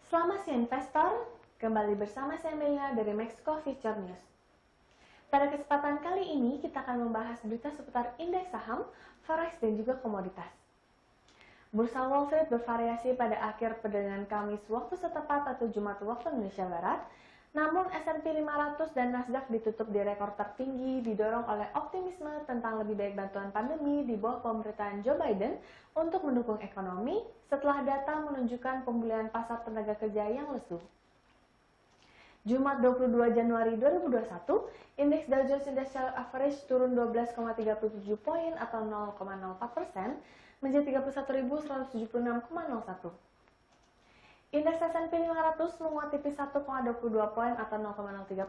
Selamat siang investor, kembali bersama saya Melia dari Mexico Future News. Pada kesempatan kali ini kita akan membahas berita seputar indeks saham, forex dan juga komoditas. Bursa Wall Street bervariasi pada akhir perdagangan Kamis waktu setempat atau Jumat waktu Indonesia Barat, namun S&P 500 dan Nasdaq ditutup di rekor tertinggi didorong oleh optimisme tentang lebih baik bantuan pandemi di bawah pemerintahan Joe Biden untuk mendukung ekonomi setelah data menunjukkan pemulihan pasar tenaga kerja yang lesu. Jumat 22 Januari 2021, indeks Dow Jones Industrial Average turun 12,37 poin atau 0,04% menjadi 31.176,01. Indeks S&P 500 menguat tipis 1,22 poin atau 0,03%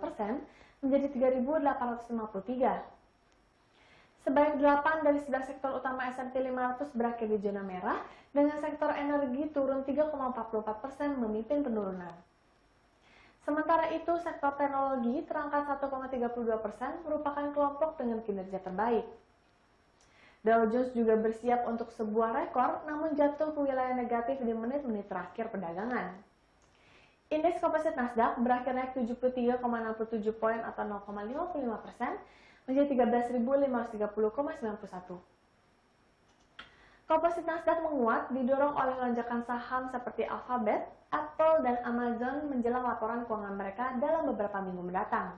menjadi 3.853. Sebanyak 8 dari 11 sektor utama S&P 500 berakhir di zona merah, dengan sektor energi turun 3,44% memimpin penurunan. Sementara itu, sektor teknologi terangkat 1,32% merupakan kelompok dengan kinerja terbaik. Dow Jones juga bersiap untuk sebuah rekor, namun jatuh ke wilayah negatif di menit-menit terakhir perdagangan. Indeks komposit Nasdaq berakhir naik 73,67 poin atau 0,55% menjadi 13.530,91. Komposit Nasdaq menguat didorong oleh lonjakan saham seperti Alphabet, Apple, dan Amazon menjelang laporan keuangan mereka dalam beberapa minggu mendatang.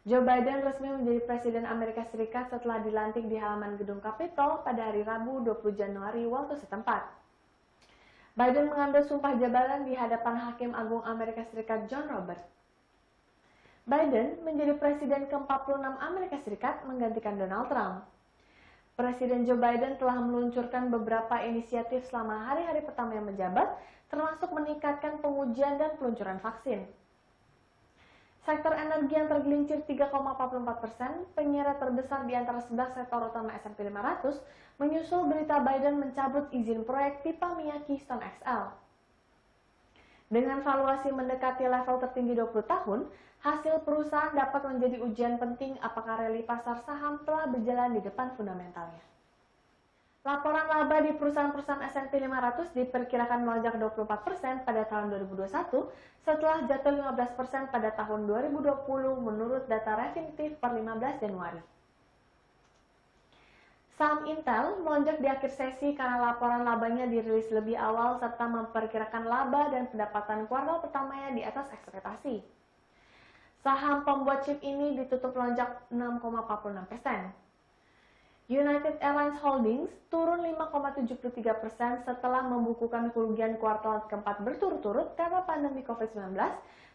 Joe Biden resmi menjadi Presiden Amerika Serikat setelah dilantik di halaman gedung Capitol pada hari Rabu 20 Januari waktu setempat. Biden mengambil sumpah jabatan di hadapan Hakim Agung Amerika Serikat John Roberts. Biden menjadi Presiden ke-46 Amerika Serikat menggantikan Donald Trump. Presiden Joe Biden telah meluncurkan beberapa inisiatif selama hari-hari pertama yang menjabat, termasuk meningkatkan pengujian dan peluncuran vaksin. Sektor energi yang tergelincir 3,44%, penyeret terbesar di antara 11 sektor utama S&P 500, menyusul berita Biden mencabut izin proyek pipa minyak Keystone XL. Dengan valuasi mendekati level tertinggi 20 tahun, hasil perusahaan dapat menjadi ujian penting apakah rally pasar saham telah berjalan di depan fundamentalnya. Laporan laba di perusahaan-perusahaan S&P 500 diperkirakan melonjak 24% pada tahun 2021 setelah jatuh 15% pada tahun 2020 menurut data definitif per 15 Januari. Saham Intel melonjak di akhir sesi karena laporan labanya dirilis lebih awal serta memperkirakan laba dan pendapatan kuartal pertamanya di atas ekspektasi. Saham pembuat chip ini ditutup melonjak 6,46%. United Airlines Holdings turun 5,73% setelah membukukan kerugian kuartal keempat berturut-turut karena pandemi COVID-19,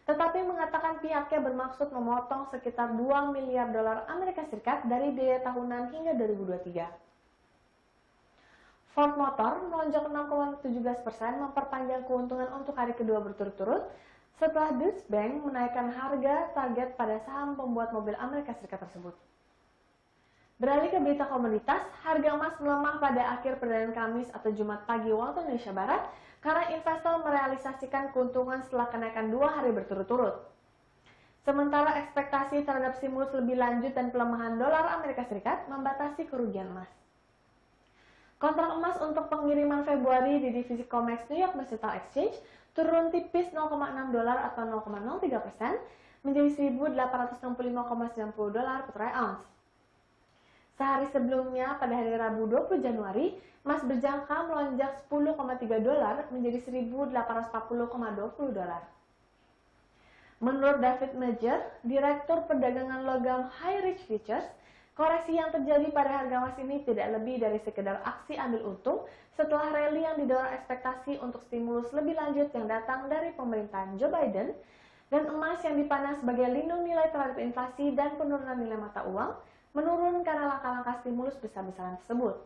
tetapi mengatakan pihaknya bermaksud memotong sekitar 2 miliar dolar Amerika Serikat dari biaya tahunan hingga 2023. Ford Motor melonjak 6,17% memperpanjang keuntungan untuk hari kedua berturut-turut setelah Deutsche Bank menaikkan harga target pada saham pembuat mobil Amerika Serikat tersebut. Beralih ke berita komoditas, harga emas melemah pada akhir perdagangan Kamis atau Jumat pagi waktu Indonesia Barat karena investor merealisasikan keuntungan setelah kenaikan 2 hari berturut-turut. Sementara ekspektasi terhadap stimulus lebih lanjut dan pelemahan dolar Amerika Serikat membatasi kerugian emas. Kontrak emas untuk pengiriman Februari di divisi COMEX New York Metal Exchange turun tipis 0,6 dolar atau 0,03% menjadi 1.865,90 dolar per troy ounce. Sehari sebelumnya, pada hari Rabu 20 Januari, emas berjangka melonjak 10,3 dolar menjadi 1.840,20 dolar. Menurut David Major, Direktur Perdagangan Logam High Rich Futures, koreksi yang terjadi pada harga emas ini tidak lebih dari sekedar aksi ambil untung setelah rally yang didorong ekspektasi untuk stimulus lebih lanjut yang datang dari pemerintahan Joe Biden dan emas yang dipandang sebagai lindung nilai terhadap inflasi dan penurunan nilai mata uang menurun karena langkah-langkah stimulus besar-besaran tersebut.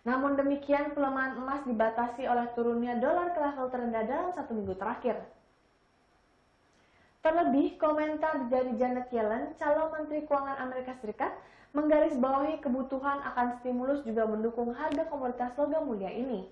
Namun demikian, pelemahan emas dibatasi oleh turunnya dolar ke level terendah dalam 1 minggu terakhir. Terlebih, komentar dari Janet Yellen, calon Menteri Keuangan Amerika Serikat, menggarisbawahi kebutuhan akan stimulus juga mendukung harga komoditas logam mulia ini.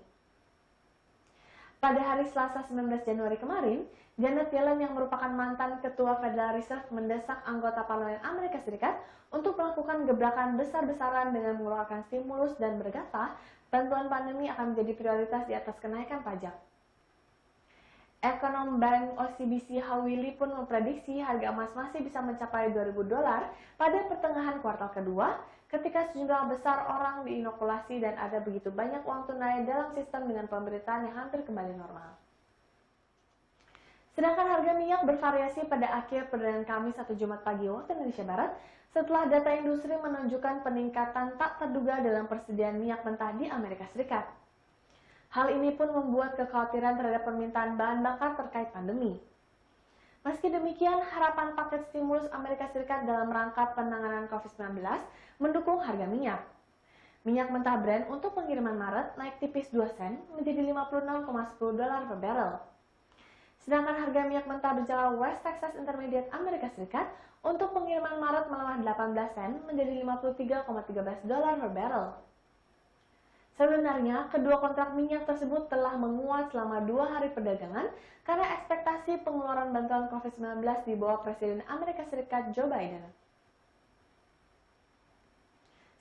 Pada hari Selasa 19 Januari kemarin, Janet Yellen yang merupakan mantan Ketua Federal Reserve mendesak anggota Parlemen Amerika Serikat untuk melakukan gebrakan besar-besaran dengan mengeluarkan stimulus dan berkata bantuan pandemi akan menjadi prioritas di atas kenaikan pajak. Ekonom Bank OCBC Howie Lee pun memprediksi harga emas masih bisa mencapai $2.000 pada pertengahan kuartal kedua ketika sejumlah besar orang diinokulasi dan ada begitu banyak uang tunai dalam sistem dengan pemberitaan yang hampir kembali normal. Sedangkan harga minyak bervariasi pada akhir perdagangan Kamis atau Jumat pagi waktu Indonesia Barat setelah data industri menunjukkan peningkatan tak terduga dalam persediaan minyak mentah di Amerika Serikat. Hal ini pun membuat kekhawatiran terhadap permintaan bahan bakar terkait pandemi. Meski demikian, harapan paket stimulus Amerika Serikat dalam rangka penanganan COVID-19 mendukung harga minyak. Minyak mentah Brent untuk pengiriman Maret naik tipis 2 sen menjadi $56,10 per barrel. Sedangkan harga minyak mentah berjangka West Texas Intermediate Amerika Serikat untuk pengiriman Maret melemah 18 sen menjadi $53,13 per barrel. Sebenarnya, kedua kontrak minyak tersebut telah menguat selama 2 hari perdagangan karena ekspektasi pengeluaran bantuan COVID-19 di bawah Presiden Amerika Serikat Joe Biden.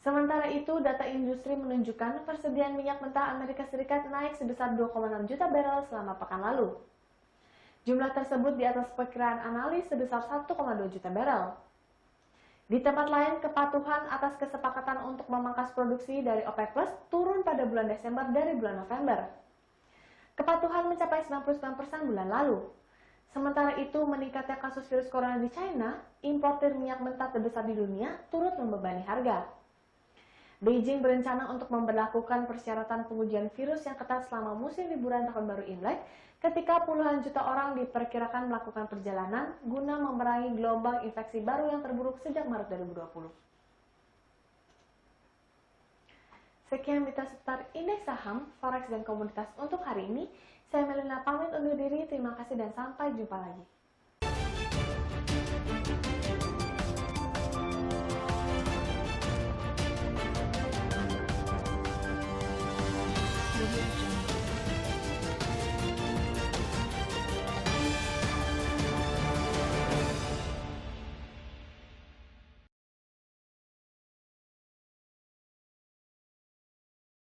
Sementara itu, data industri menunjukkan persediaan minyak mentah Amerika Serikat naik sebesar 2,6 juta barrel selama pekan lalu. Jumlah tersebut di atas perkiraan analis sebesar 1,2 juta barrel. Di tempat lain, kepatuhan atas kesepakatan untuk memangkas produksi dari OPEC Plus turun pada bulan Desember dari bulan November. Kepatuhan mencapai 99% bulan lalu. Sementara itu, meningkatnya kasus virus corona di China, importir minyak mentah terbesar di dunia, turut membebani harga. Beijing berencana untuk memberlakukan persyaratan pengujian virus yang ketat selama musim liburan Tahun Baru Imlek, ketika puluhan juta orang diperkirakan melakukan perjalanan guna memerangi gelombang infeksi baru yang terburuk sejak Maret 2020. Sekian berita seputar indeks saham, forex, dan komoditas untuk hari ini. Saya Melina pamit undur diri, terima kasih dan sampai jumpa lagi.